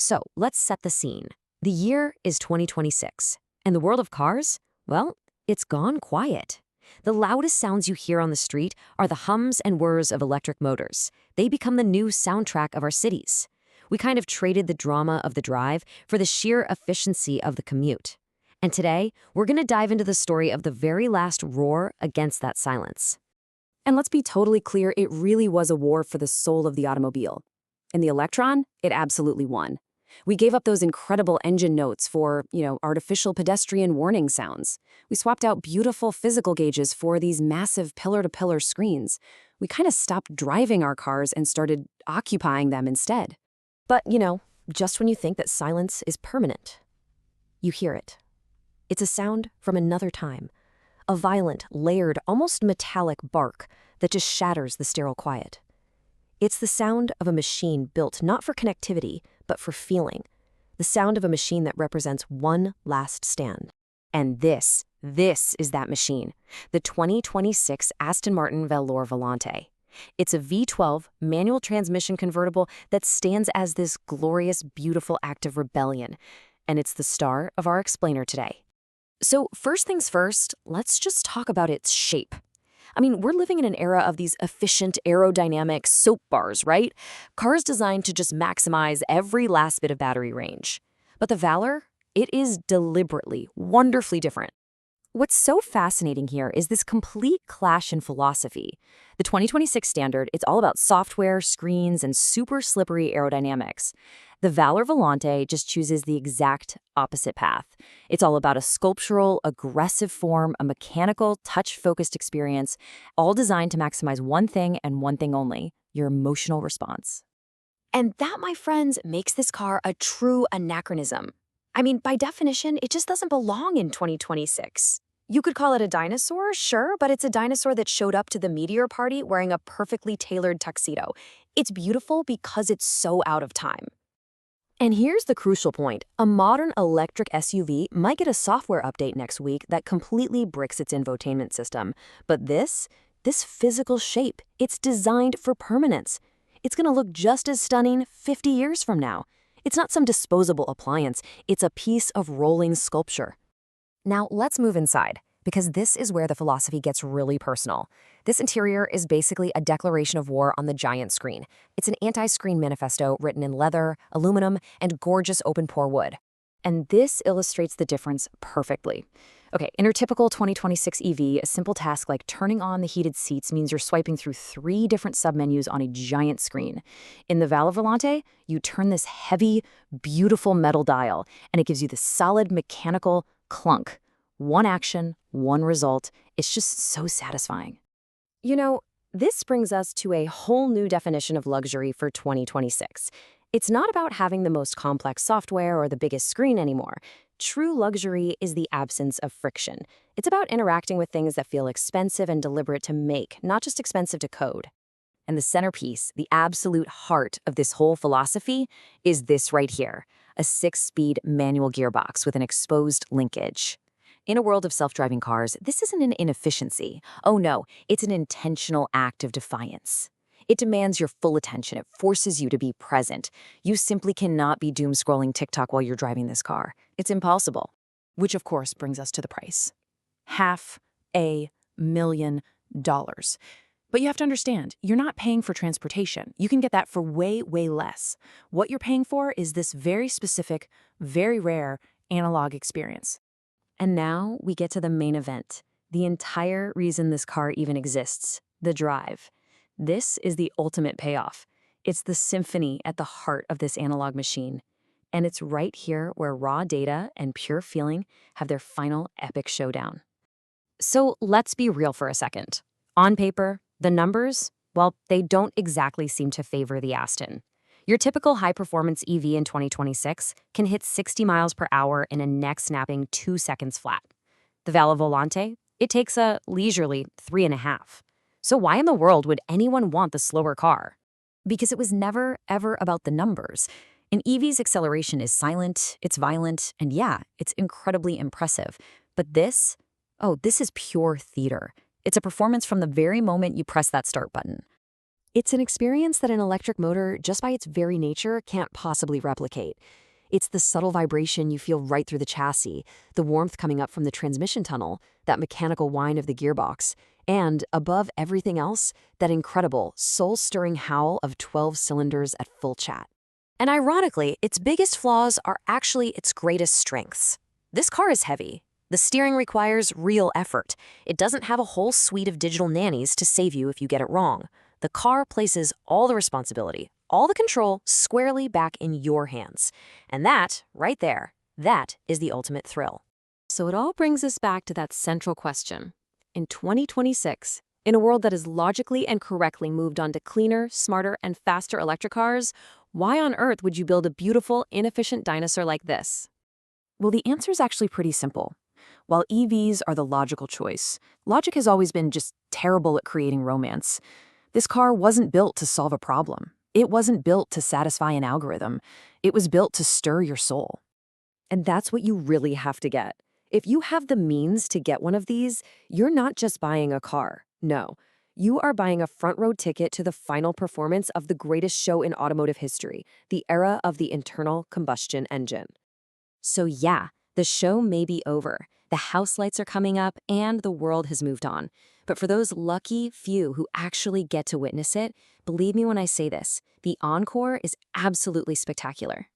So let's set the scene. The year is 2026, and the world of cars? Well, it's gone quiet. The loudest sounds you hear on the street are the hums and whirs of electric motors. They become the new soundtrack of our cities. We kind of traded the drama of the drive for the sheer efficiency of the commute. And today, we're going to dive into the story of the very last roar against that silence. And let's be totally clear, it really was a war for the soul of the automobile. In the Electron, it absolutely won. We gave up those incredible engine notes for, artificial pedestrian warning sounds. We swapped out beautiful physical gauges for these massive pillar-to-pillar screens. We kind of stopped driving our cars and started occupying them instead. But, just when you think that silence is permanent, you hear it. It's a sound from another time. A violent, layered, almost metallic bark that just shatters the sterile quiet. It's the sound of a machine built not for connectivity, but for feeling. The sound of a machine that represents one last stand. And this is that machine, the 2026 Aston Martin Valour Volante. It's a V12 manual transmission convertible that stands as this glorious, beautiful act of rebellion. And it's the star of our explainer today. So first things first, let's just talk about its shape. We're living in an era of these efficient aerodynamic soap bars, right? Cars designed to just maximize every last bit of battery range. But the Valour, it is deliberately, wonderfully different. What's so fascinating here is this complete clash in philosophy. The 2026 standard, it's all about software, screens, and super slippery aerodynamics. The Valour Volante just chooses the exact opposite path. It's all about a sculptural, aggressive form, a mechanical, touch-focused experience, all designed to maximize one thing and one thing only, your emotional response. And that, my friends, makes this car a true anachronism. By definition, it just doesn't belong in 2026. You could call it a dinosaur, sure, but it's a dinosaur that showed up to the meteor party wearing a perfectly tailored tuxedo. It's beautiful because it's so out of time. And here's the crucial point. A modern electric SUV might get a software update next week that completely bricks its infotainment system. But this physical shape, it's designed for permanence. It's going to look just as stunning 50 years from now. It's not some disposable appliance. It's a piece of rolling sculpture. Now, let's move inside, because this is where the philosophy gets really personal. This interior is basically a declaration of war on the giant screen. It's an anti-screen manifesto written in leather, aluminum, and gorgeous open-pore wood. And this illustrates the difference perfectly. Okay, in your typical 2026 EV, a simple task like turning on the heated seats means you're swiping through 3 different submenus on a giant screen. In the Valour Volante, you turn this heavy, beautiful metal dial, and it gives you this solid mechanical clunk. One action, one result. It's just so satisfying. This brings us to a whole new definition of luxury for 2026. It's not about having the most complex software or the biggest screen anymore. True luxury is the absence of friction. It's about interacting with things that feel expensive and deliberate to make, not just expensive to code. And the centerpiece, the absolute heart of this whole philosophy, is this right here, a 6-speed manual gearbox with an exposed linkage. In a world of self-driving cars, this isn't an inefficiency. Oh no, it's an intentional act of defiance. It demands your full attention. It forces you to be present. You simply cannot be doom-scrolling TikTok while you're driving this car. It's impossible. Which, of course, brings us to the price. $500,000. But you have to understand, you're not paying for transportation. You can get that for way, way less. What you're paying for is this very specific, very rare analog experience. And now we get to the main event, the entire reason this car even exists, the drive. This is the ultimate payoff. It's the symphony at the heart of this analog machine. And it's right here where raw data and pure feeling have their final epic showdown. So let's be real for a second. On paper, the numbers, well, they don't exactly seem to favor the Aston. Your typical high-performance EV in 2026 can hit 60 miles per hour in a neck-snapping 2 seconds flat. The Valour Volante, it takes a leisurely 3.5. So why in the world would anyone want the slower car? Because it was never, ever about the numbers. An EV's acceleration is silent, it's violent, and yeah, it's incredibly impressive. But this is pure theater. It's a performance from the very moment you press that start button. It's an experience that an electric motor, just by its very nature, can't possibly replicate. It's the subtle vibration you feel right through the chassis, the warmth coming up from the transmission tunnel, that mechanical whine of the gearbox, and, above everything else, that incredible, soul-stirring howl of 12 cylinders at full chat. And ironically, its biggest flaws are actually its greatest strengths. This car is heavy. The steering requires real effort. It doesn't have a whole suite of digital nannies to save you if you get it wrong. The car places all the responsibility, all the control squarely back in your hands. And that, right there, that is the ultimate thrill. So it all brings us back to that central question. In 2026, in a world that has logically and correctly moved on to cleaner, smarter, and faster electric cars, why on earth would you build a beautiful, inefficient dinosaur like this? Well, the answer is actually pretty simple. While EVs are the logical choice, logic has always been just terrible at creating romance. This car wasn't built to solve a problem. It wasn't built to satisfy an algorithm. It was built to stir your soul. And that's what you really have to get. If you have the means to get one of these, you're not just buying a car. No, you are buying a front-row ticket to the final performance of the greatest show in automotive history, the era of the internal combustion engine. So yeah, the show may be over. The house lights are coming up and the world has moved on. But for those lucky few who actually get to witness it, believe me when I say this, the encore is absolutely spectacular.